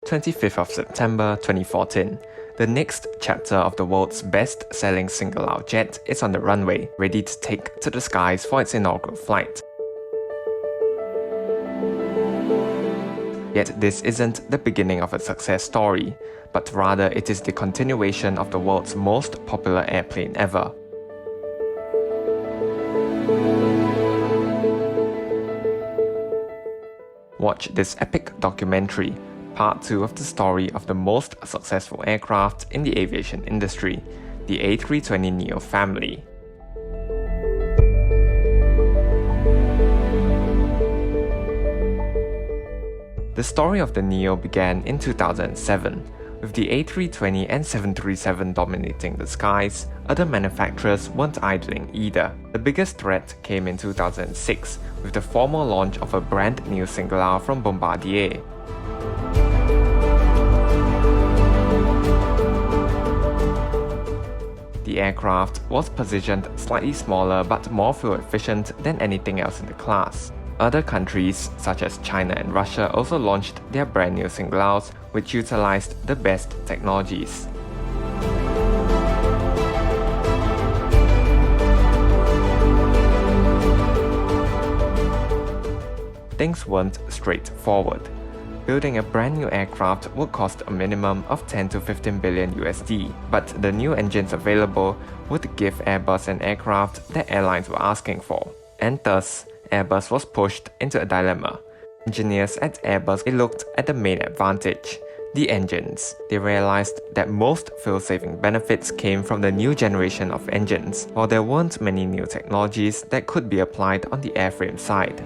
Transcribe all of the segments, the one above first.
25th of September 2014. The next chapter of the world's best-selling single-aisle jet is on the runway, ready to take to the skies for its inaugural flight. Yet this isn't the beginning of a success story, but rather it is the continuation of the world's most popular airplane ever. Watch this epic documentary, part 2 of the story of the most successful aircraft in the aviation industry, the A320neo family. The story of the Neo began in 2007, with the A320 and 737 dominating the skies. Other manufacturers weren't idling either. The biggest threat came in 2006, with the formal launch of a brand new single-aisle from Bombardier. The aircraft was positioned slightly smaller but more fuel efficient than anything else in the class. Other countries, such as China and Russia, also launched their brand new single-aisles, which utilized the best technologies. Things weren't straightforward. Building a brand new aircraft would cost a minimum of 10 to 15 billion USD, but the new engines available would give Airbus an aircraft that airlines were asking for, and thus, Airbus was pushed into a dilemma. Engineers at Airbus looked at the main advantage, the engines. They realized that most fuel-saving benefits came from the new generation of engines, while there weren't many new technologies that could be applied on the airframe side.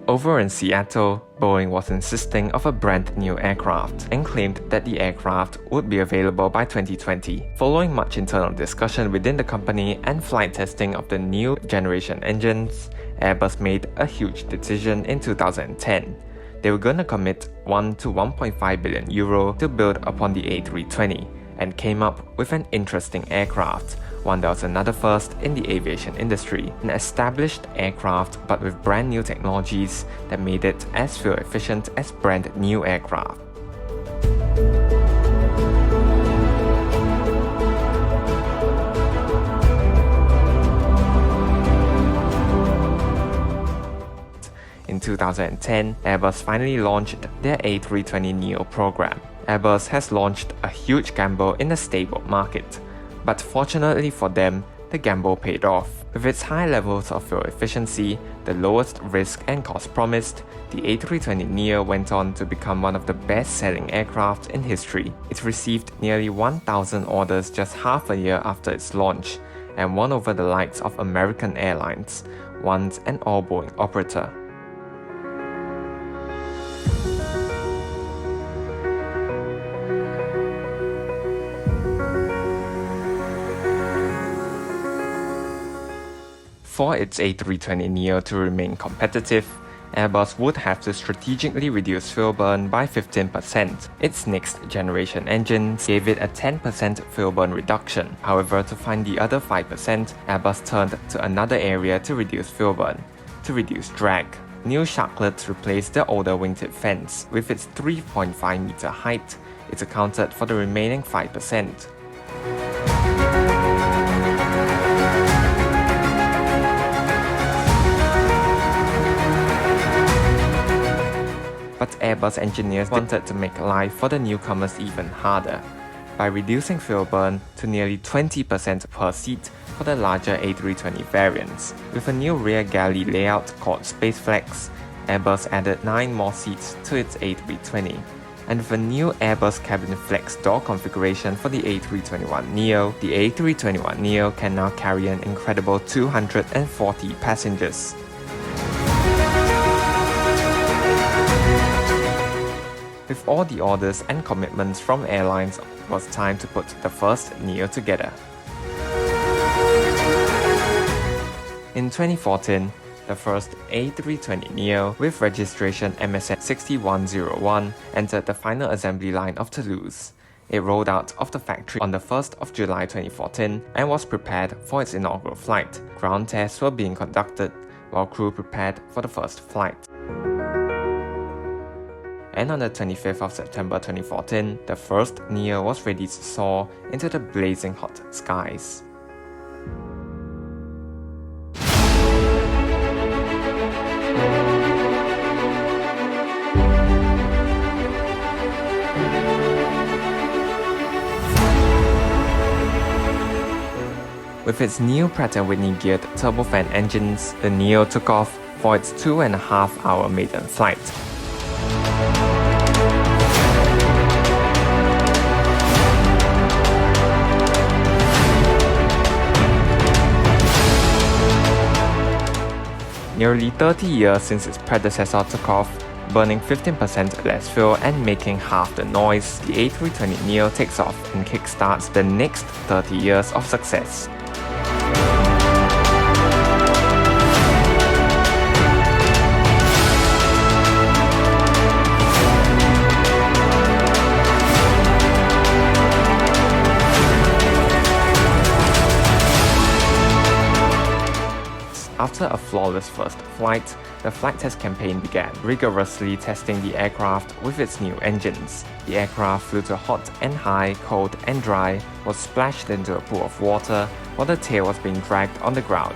Over in Seattle, Boeing was insisting of a brand new aircraft and claimed that the aircraft would be available by 2020. Following much internal discussion within the company and flight testing of the new generation engines, Airbus made a huge decision in 2010. They were gonna commit 1 to 1.5 billion euro to build upon the A320 and came up with an interesting aircraft, one that was another first in the aviation industry, an established aircraft but with brand new technologies that made it as fuel efficient as brand new aircraft. In 2010, Airbus finally launched their A320neo program. Airbus has launched a huge gamble in a stable market. But fortunately for them, the gamble paid off. With its high levels of fuel efficiency, the lowest risk and cost promised, the A320neo went on to become one of the best-selling aircraft in history. It received nearly 1,000 orders just half a year after its launch, and won over the likes of American Airlines, once an all-Boeing operator. For its A320neo to remain competitive, Airbus would have to strategically reduce fuel burn by 15%. Its next generation engines gave it a 10% fuel burn reduction. However, to find the other 5%, Airbus turned to another area to reduce fuel burn, to reduce drag. New sharklets replaced the older wingtip fence. With its 3.5-meter height, it accounted for the remaining 5%. But Airbus engineers wanted to make life for the newcomers even harder, by reducing fuel burn to nearly 20% per seat for the larger A320 variants. With a new rear galley layout called SpaceFlex, Airbus added 9 more seats to its A320. And with a new Airbus cabin flex door configuration for the A321neo, the A321neo can now carry an incredible 240 passengers. With all the orders and commitments from airlines, it was time to put the first Neo together. In 2014, the first A320neo with registration MSN 6101 entered the final assembly line of Toulouse. It rolled out of the factory on the 1st of July 2014 and was prepared for its inaugural flight. Ground tests were being conducted while crew prepared for the first flight. And on the 25th of September 2014, the first Neo was ready to soar into the blazing hot skies. With its new Pratt & Whitney geared turbofan engines, the Neo took off for its 2.5-hour maiden flight. Nearly 30 years since its predecessor took off, burning 15% less fuel and making half the noise, the A320neo takes off and kickstarts the next 30 years of success. After a flawless first flight, the flight test campaign began, rigorously testing the aircraft with its new engines. The aircraft flew to hot and high, cold and dry, was splashed into a pool of water while the tail was being dragged on the ground.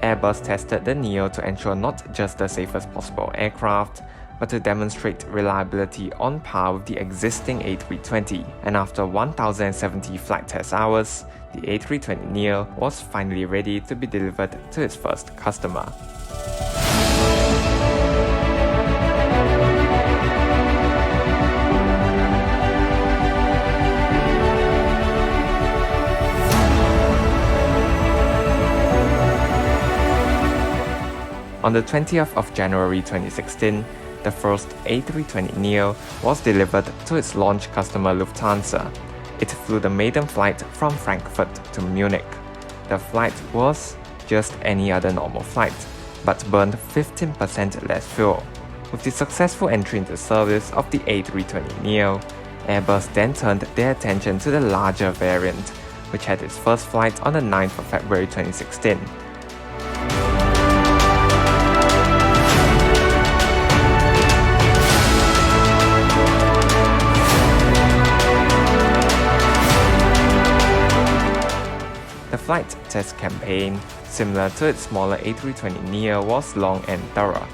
Airbus tested the Neo to ensure not just the safest possible aircraft, but to demonstrate reliability on par with the existing A320, and after 1,070 flight test hours, the A320neo was finally ready to be delivered to its first customer. On the 20th of January 2016, the first A320neo was delivered to its launch customer Lufthansa. It flew the maiden flight from Frankfurt to Munich. The flight was just any other normal flight, but burned 15% less fuel. With the successful entry into service of the A320neo, Airbus then turned their attention to the larger variant, which had its first flight on the 9th of February 2016. The flight test campaign, similar to its smaller A320neo, was long and thorough.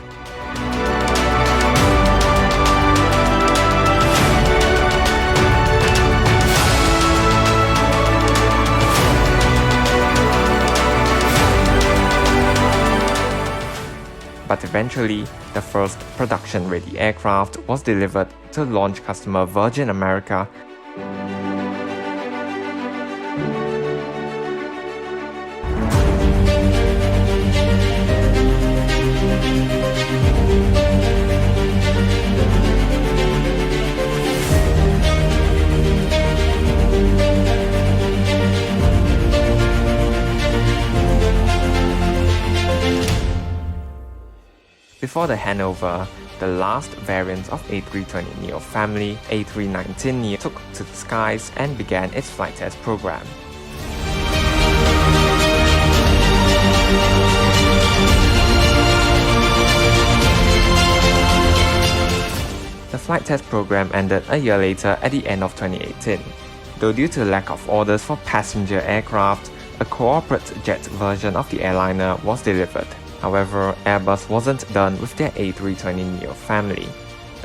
But eventually, the first production-ready aircraft was delivered to launch customer Virgin America. Before the handover, the last variant of A320neo family, A319neo, took to the skies and began its flight test program. The flight test program ended a year later at the end of 2018. Though due to lack of orders for passenger aircraft, a corporate jet version of the airliner was delivered. However, Airbus wasn't done with their A320neo family.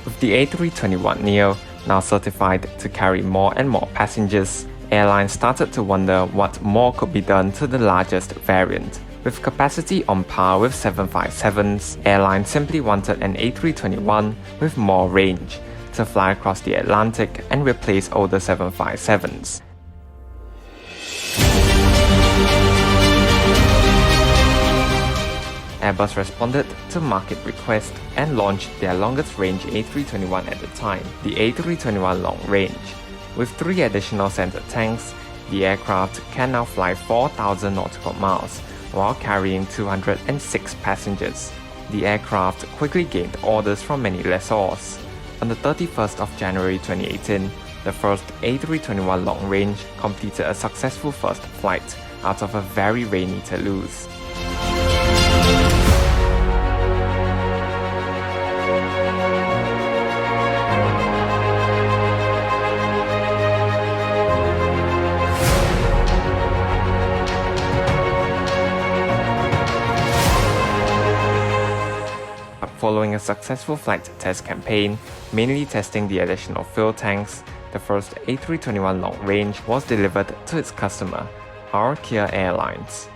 With the A321neo now certified to carry more and more passengers, airlines started to wonder what more could be done to the largest variant. With capacity on par with 757s, airlines simply wanted an A321 with more range to fly across the Atlantic and replace older 757s. Airbus responded to market request and launched their longest range A321 at the time, the A321 Long Range. With 3 additional center tanks, the aircraft can now fly 4,000 nautical miles while carrying 206 passengers. the aircraft quickly gained orders from many lessors. On the 31st of January 2018, the first A321 long range completed a successful first flight out of a very rainy Toulouse. Following a successful flight test campaign, mainly testing the additional fuel tanks, the first A321 long range was delivered to its customer, Kia Airlines.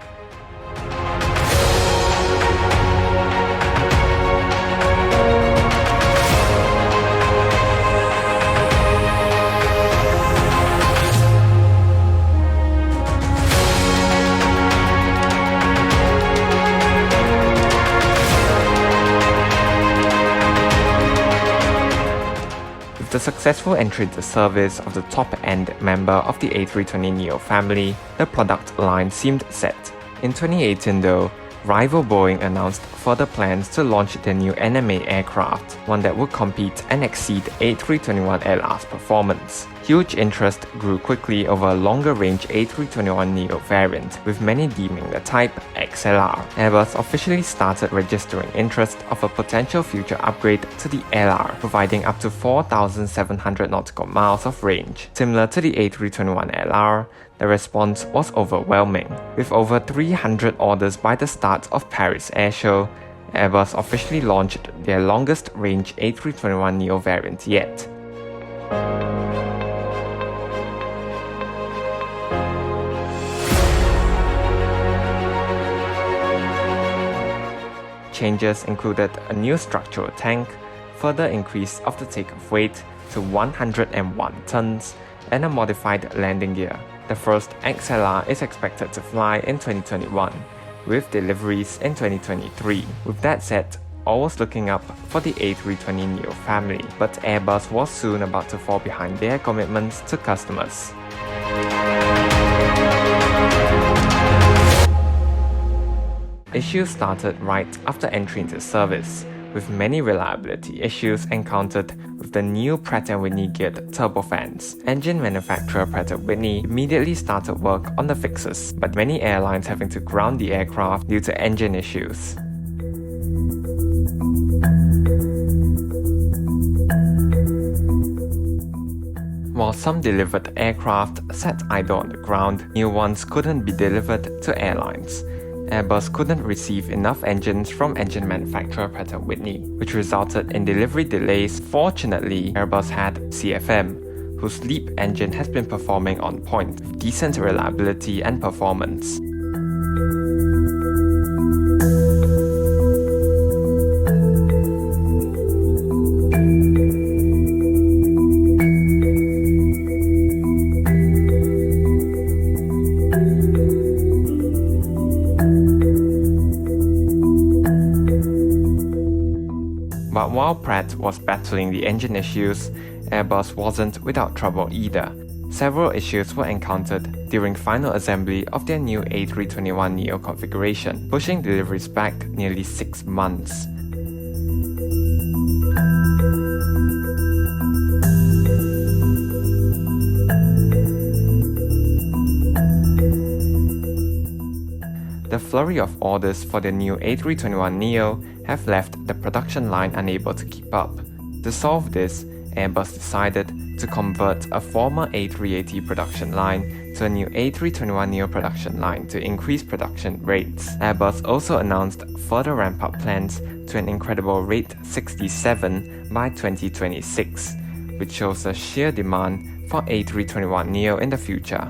With the successful entry into service of the top-end member of the A320neo family, the product line seemed set. In 2018 though, rival Boeing announced further plans to launch their new NMA aircraft, one that would compete and exceed A321LR's performance. Huge interest grew quickly over a longer-range A321neo variant, with many deeming the type XLR. Airbus officially started registering interest of a potential future upgrade to the LR, providing up to 4,700 nautical miles of range. Similar to the A321LR, the response was overwhelming. With over 300 orders by the start of Paris Air Show, Airbus officially launched their longest-range A321neo variant yet. Changes included a new structural tank, further increase of the takeoff weight to 101 tons, and a modified landing gear. The first XLR is expected to fly in 2021, with deliveries in 2023. With that said, all was looking up for the A320neo family, but Airbus was soon about to fall behind their commitments to customers. Issues started right after entry into service, with many reliability issues encountered with the new Pratt & Whitney geared turbofans. Engine manufacturer Pratt & Whitney immediately started work on the fixes, but many airlines having to ground the aircraft due to engine issues. While some delivered aircraft sat idle on the ground, new ones couldn't be delivered to airlines. Airbus couldn't receive enough engines from engine manufacturer Pratt & Whitney, which resulted in delivery delays. Fortunately, Airbus had CFM, whose LEAP engine has been performing on point with decent reliability and performance. But while Pratt was battling the engine issues, Airbus wasn't without trouble either. Several issues were encountered during final assembly of their new A321neo configuration, pushing deliveries back nearly 6 months. The flurry of orders for the new A321neo have left the production line unable to keep up. To solve this, Airbus decided to convert a former A380 production line to a new A321neo production line to increase production rates. Airbus also announced further ramp-up plans to an incredible rate 67 by 2026, which shows a sheer demand for A321neo in the future.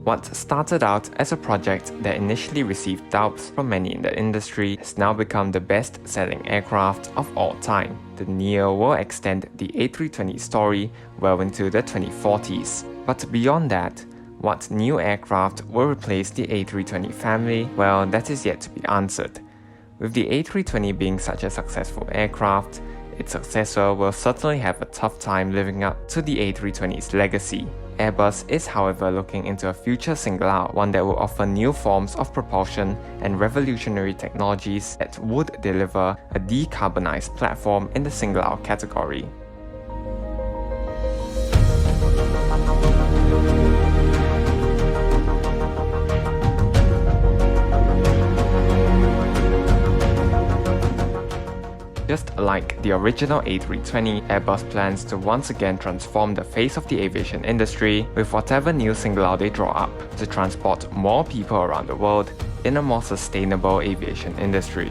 What started out as a project that initially received doubts from many in the industry has now become the best-selling aircraft of all time. The Neo will extend the A320 story well into the 2040s. But beyond that, what new aircraft will replace the A320 family? Well, that is yet to be answered. With the A320 being such a successful aircraft, its successor will certainly have a tough time living up to the A320's legacy. Airbus is however looking into a future single-aisle, one that will offer new forms of propulsion and revolutionary technologies that would deliver a decarbonized platform in the single-aisle category. Just like the original A320, Airbus plans to once again transform the face of the aviation industry with whatever new single-aisle they draw up to transport more people around the world in a more sustainable aviation industry.